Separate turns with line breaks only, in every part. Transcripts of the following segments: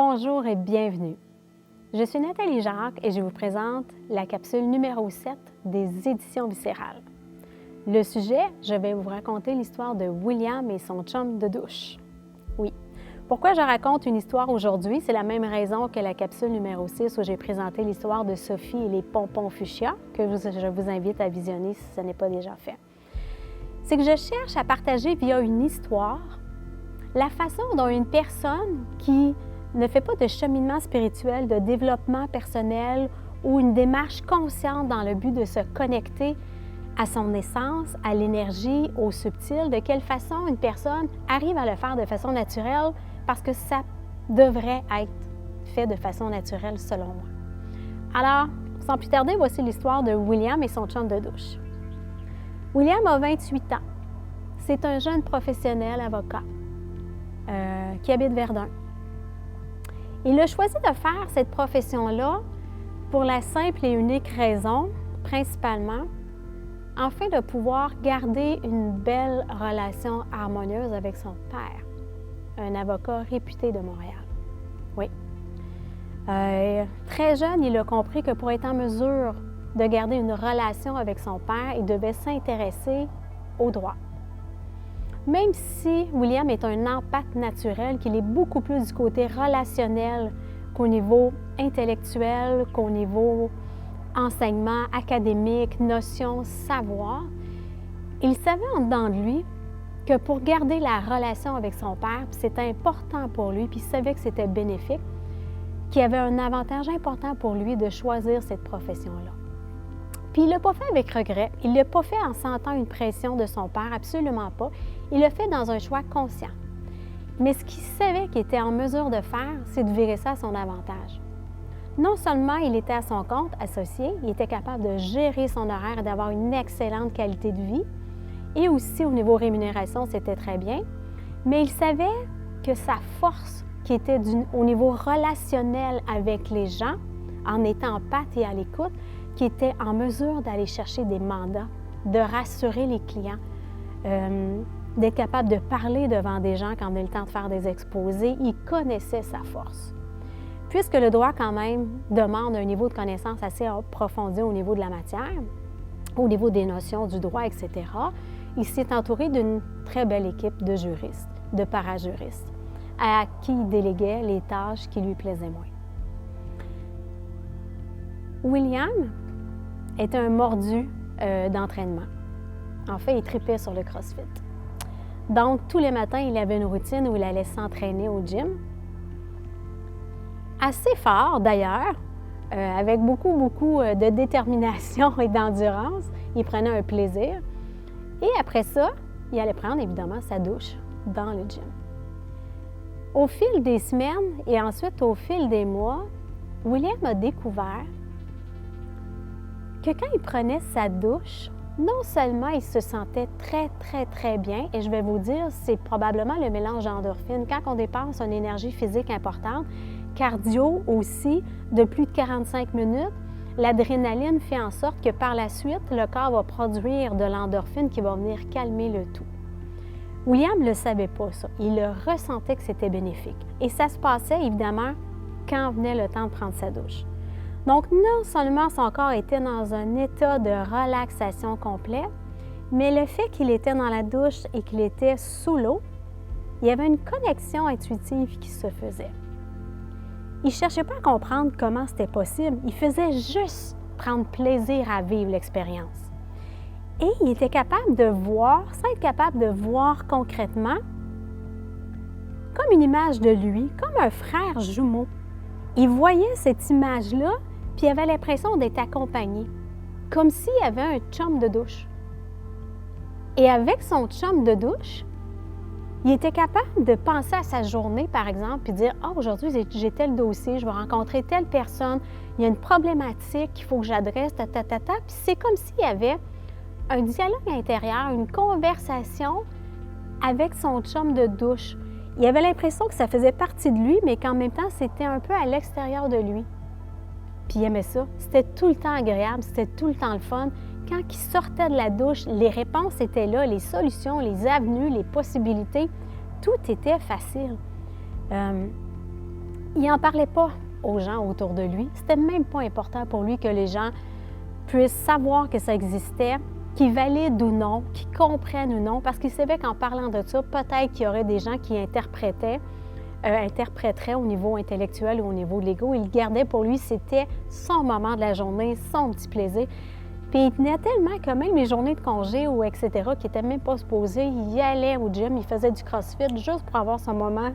Bonjour et bienvenue. Je suis Nathalie Jacques et je vous présente la capsule numéro 7 des éditions Viscérales. Le sujet, je vais vous raconter l'histoire de William et son chum de douche. Oui. Pourquoi je raconte une histoire aujourd'hui? C'est la même raison que la capsule numéro 6 où j'ai présenté l'histoire de Sophie et les pompons fuchsia, que je vous invite à visionner si ce n'est pas déjà fait. C'est que je cherche à partager via une histoire la façon dont une personne qui ne fait pas de cheminement spirituel, de développement personnel ou une démarche consciente dans le but de se connecter à son essence, à l'énergie, au subtil, de quelle façon une personne arrive à le faire de façon naturelle parce que ça devrait être fait de façon naturelle selon moi. Alors, sans plus tarder, voici l'histoire de William et son chum de douche. William a 28 ans. C'est un jeune professionnel avocat qui habite Verdun. Il a choisi de faire cette profession-là pour la simple et unique raison, principalement, afin de pouvoir garder une belle relation harmonieuse avec son père, un avocat réputé de Montréal. Oui. Très jeune, il a compris que pour être en mesure de garder une relation avec son père, il devait s'intéresser au droit. Même si William est un empathe naturel, qu'il est beaucoup plus du côté relationnel qu'au niveau intellectuel, qu'au niveau enseignement, académique, notion, savoir, il savait en dedans de lui que pour garder la relation avec son père, c'était important pour lui, puis il savait que c'était bénéfique, qu'il y avait un avantage important pour lui de choisir cette profession-là. Puis il ne l'a pas fait avec regret, il ne l'a pas fait en sentant une pression de son père, absolument pas. Il l'a fait dans un choix conscient. Mais ce qu'il savait qu'il était en mesure de faire, c'est de virer ça à son avantage. Non seulement il était à son compte, associé, il était capable de gérer son horaire et d'avoir une excellente qualité de vie, et aussi au niveau rémunération, c'était très bien, mais il savait que sa force qui était au niveau relationnel avec les gens, en étant empathique et à l'écoute, qui était en mesure d'aller chercher des mandats, de rassurer les clients, d'être capable de parler devant des gens quand on a le temps de faire des exposés. Il connaissait sa force. Puisque le droit, quand même, demande un niveau de connaissance assez approfondi au niveau de la matière, au niveau des notions du droit, etc., il s'est entouré d'une très belle équipe de juristes, de parajuristes, à qui il déléguait les tâches qui lui plaisaient moins. William était un mordu d'entraînement. En fait, il tripait sur le CrossFit. Donc, tous les matins, il avait une routine où il allait s'entraîner au gym. Assez fort, d'ailleurs, avec beaucoup de détermination et d'endurance. Il prenait un plaisir. Et après ça, il allait prendre, évidemment, sa douche dans le gym. Au fil des semaines et ensuite au fil des mois, William a découvert que quand il prenait sa douche, non seulement il se sentait très bien, et je vais vous dire, c'est probablement le mélange d'endorphines. Quand on dépense une énergie physique importante, cardio aussi, de plus de 45 minutes, l'adrénaline fait en sorte que par la suite, le corps va produire de l'endorphine qui va venir calmer le tout. William ne le savait pas, ça. Il le ressentait que c'était bénéfique. Et ça se passait, évidemment, quand venait le temps de prendre sa douche. Donc, non seulement son corps était dans un état de relaxation complet, mais le fait qu'il était dans la douche et qu'il était sous l'eau, il y avait une connexion intuitive qui se faisait. Il ne cherchait pas à comprendre comment c'était possible, il faisait juste prendre plaisir à vivre l'expérience. Et il était capable de voir, sans être capable de voir concrètement, comme une image de lui, comme un frère jumeau. Il voyait cette image-là, puis il avait l'impression d'être accompagné, comme s'il y avait un chum de douche. Et avec son chum de douche, il était capable de penser à sa journée, par exemple, puis dire « Ah, aujourd'hui, j'ai tel dossier, je vais rencontrer telle personne, il y a une problématique qu'il faut que j'adresse, Puis c'est comme s'il y avait un dialogue intérieur, une conversation avec son chum de douche. Il avait l'impression que ça faisait partie de lui, mais qu'en même temps, c'était un peu à l'extérieur de lui. Puis il aimait ça. C'était tout le temps agréable, c'était tout le temps le fun. Quand il sortait de la douche, les réponses étaient là, les solutions, les avenues, les possibilités. Tout était facile. il n'en parlait pas aux gens autour de lui. C'était même pas important pour lui que les gens puissent savoir que ça existait, qu'ils valident ou non, qu'ils comprennent ou non, parce qu'il savait qu'en parlant de ça, peut-être qu'il y aurait des gens qui interpréteraient au niveau intellectuel ou au niveau de l'ego. Il le gardait pour lui, c'était son moment de la journée, son petit plaisir. Puis il tenait tellement que même les journées de congé ou etc., qui n'étaient même pas supposées, il allait au gym, il faisait du crossfit juste pour avoir son moment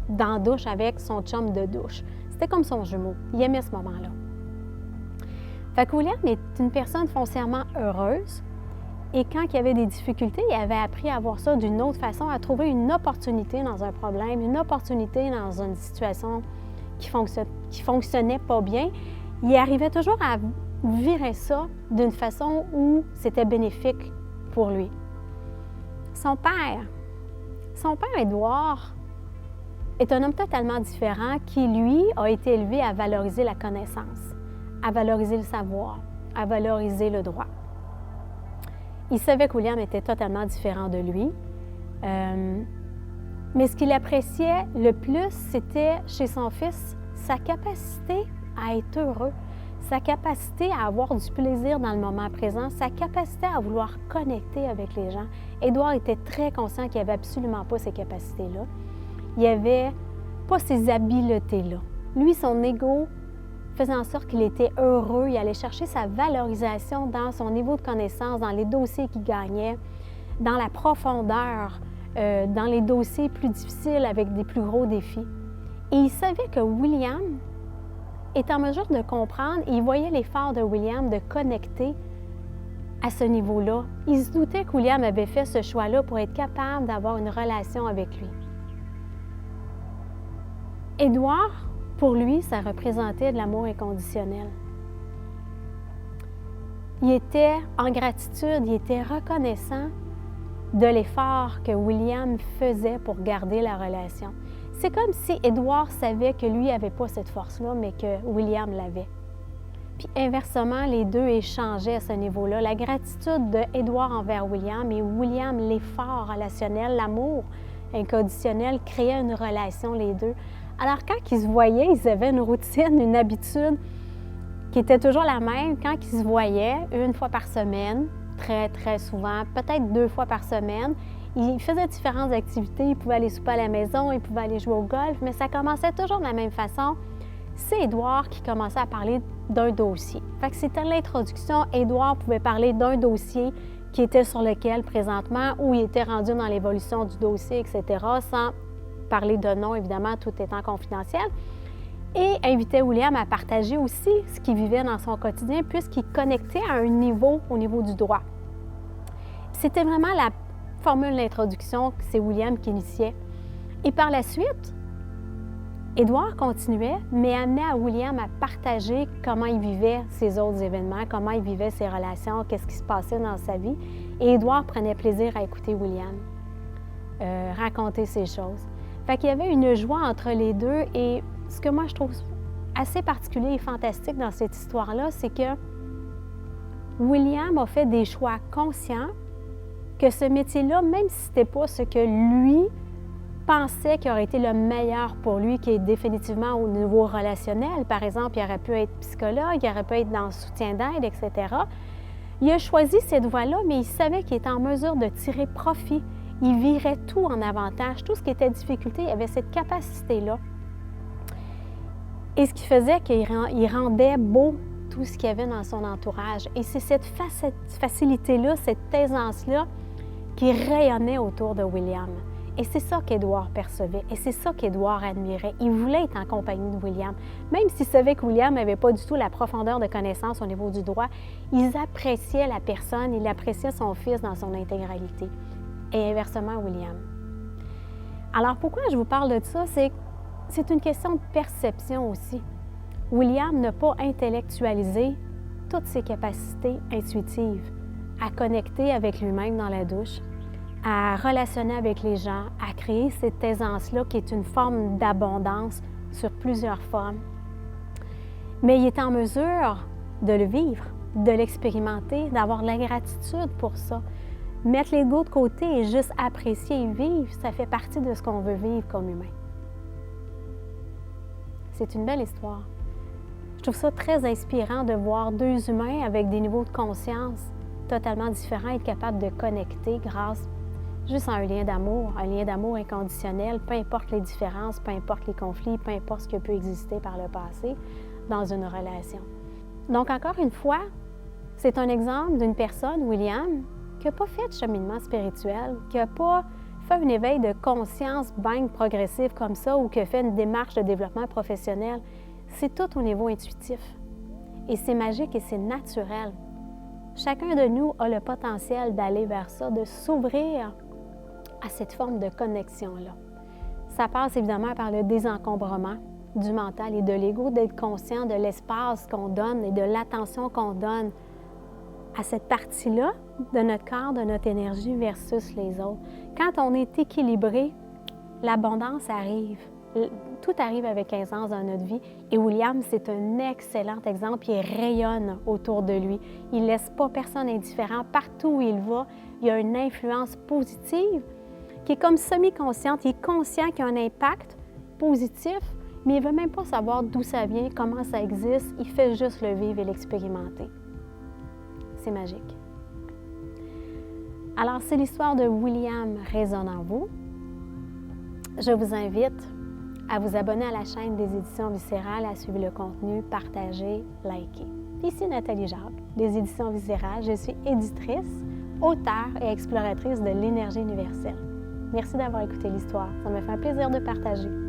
dans la douche avec son chum de douche. C'était comme son jumeau. Il aimait ce moment-là. Fait que William est une personne foncièrement heureuse. Et quand il y avait des difficultés, il avait appris à voir ça d'une autre façon, à trouver une opportunité dans un problème, une opportunité dans une situation qui fonctionnait pas bien. Il arrivait toujours à virer ça d'une façon où c'était bénéfique pour lui. Son père Édouard, est un homme totalement différent qui, lui, a été élevé à valoriser la connaissance, à valoriser le savoir, à valoriser le droit. Il savait que William était totalement différent de lui. Mais ce qu'il appréciait le plus, c'était chez son fils, sa capacité à être heureux, sa capacité à avoir du plaisir dans le moment présent, sa capacité à vouloir connecter avec les gens. Édouard était très conscient qu'il n'avait absolument pas ces capacités-là. Il n'avait pas ces habiletés-là. Lui, son ego faisait en sorte qu'il était heureux, il allait chercher sa valorisation dans son niveau de connaissance, dans les dossiers qu'il gagnait, dans la profondeur, dans les dossiers plus difficiles avec des plus gros défis. Et il savait que William est en mesure de comprendre, et il voyait l'effort de William de connecter à ce niveau-là. Il se doutait que William avait fait ce choix-là pour être capable d'avoir une relation avec lui. Édouard, pour lui, ça représentait de l'amour inconditionnel. Il était en gratitude, il était reconnaissant de l'effort que William faisait pour garder la relation. C'est comme si Édouard savait que lui n'avait pas cette force-là, mais que William l'avait. Puis inversement, les deux échangeaient à ce niveau-là. La gratitude d'Édouard envers William et William, l'effort relationnel, l'amour inconditionnel, créaient une relation, les deux. Alors, quand ils se voyaient, ils avaient une routine, une habitude qui était toujours la même. Quand ils se voyaient, une fois par semaine, très, très souvent, peut-être 2 fois par semaine, ils faisaient différentes activités. Ils pouvaient aller souper à la maison, ils pouvaient aller jouer au golf, mais ça commençait toujours de la même façon. C'est Édouard qui commençait à parler d'un dossier. Fait que c'était l'introduction. Édouard pouvait parler d'un dossier qui était sur lequel, présentement, où il était rendu dans l'évolution du dossier, etc., sans parler de nom, évidemment, tout étant confidentiel, et invitait William à partager aussi ce qu'il vivait dans son quotidien, puisqu'il connectait à un niveau, au niveau du droit. C'était vraiment la formule d'introduction que c'est William qui initiait. Et par la suite, Édouard continuait, mais amenait à William à partager comment il vivait ses autres événements, comment il vivait ses relations, qu'est-ce qui se passait dans sa vie. Et Édouard prenait plaisir à écouter William raconter ces choses. Fait qu'il y avait une joie entre les deux, et ce que moi je trouve assez particulier et fantastique dans cette histoire-là, c'est que William a fait des choix conscients, que ce métier-là, même si ce n'était pas ce que lui pensait qui aurait été le meilleur pour lui, qui est définitivement au niveau relationnel, par exemple, il aurait pu être psychologue, il aurait pu être dans le soutien d'aide, etc. Il a choisi cette voie-là, mais il savait qu'il était en mesure de tirer profit. Il virait tout en avantage, tout ce qui était difficulté, il avait cette capacité-là. Et ce qui faisait qu'il rendait beau tout ce qu'il y avait dans son entourage. Et c'est cette facilité-là, cette aisance-là qui rayonnait autour de William. Et c'est ça qu'Édouard percevait, et c'est ça qu'Édouard admirait. Il voulait être en compagnie de William. Même s'il savait que William n'avait pas du tout la profondeur de connaissance au niveau du droit, ils appréciaient la personne, il appréciait son fils dans son intégralité. Et inversement, William. Alors, pourquoi je vous parle de ça? C'est une question de perception aussi. William n'a pas intellectualisé toutes ses capacités intuitives à connecter avec lui-même dans la douche, à relationner avec les gens, à créer cette aisance-là qui est une forme d'abondance sur plusieurs formes. Mais il est en mesure de le vivre, de l'expérimenter, d'avoir de la gratitude pour ça. Mettre l'ego de côté et juste apprécier et vivre, ça fait partie de ce qu'on veut vivre comme humain. C'est une belle histoire. Je trouve ça très inspirant de voir deux humains avec des niveaux de conscience totalement différents être capables de connecter grâce juste à un lien d'amour inconditionnel, peu importe les différences, peu importe les conflits, peu importe ce qui peut exister par le passé dans une relation. Donc, encore une fois, c'est un exemple d'une personne, William, qui n'a pas fait de cheminement spirituel, qui n'a pas fait un éveil de conscience bang progressif comme ça ou qui a fait une démarche de développement professionnel. C'est tout au niveau intuitif. Et c'est magique et c'est naturel. Chacun de nous a le potentiel d'aller vers ça, de s'ouvrir à cette forme de connexion-là. Ça passe évidemment par le désencombrement du mental et de l'ego, d'être conscient de l'espace qu'on donne et de l'attention qu'on donne à cette partie-là de notre corps, de notre énergie versus les autres. Quand on est équilibré, l'abondance arrive. Tout arrive avec aisance dans notre vie. Et William, c'est un excellent exemple. Il rayonne autour de lui. Il ne laisse pas personne indifférent. Partout où il va, il y a une influence positive qui est comme semi-consciente. Il est conscient qu'il y a un impact positif, mais il ne veut même pas savoir d'où ça vient, comment ça existe. Il fait juste le vivre et l'expérimenter. C'est magique. Alors, c'est l'histoire de William résonne en vous. Je vous invite à vous abonner à la chaîne des Éditions Viscérales, à suivre le contenu, partager, liker. Ici Nathalie Jacques, des Éditions Viscérales. Je suis éditrice, auteure et exploratrice de l'énergie universelle. Merci d'avoir écouté l'histoire. Ça me fait un plaisir de partager.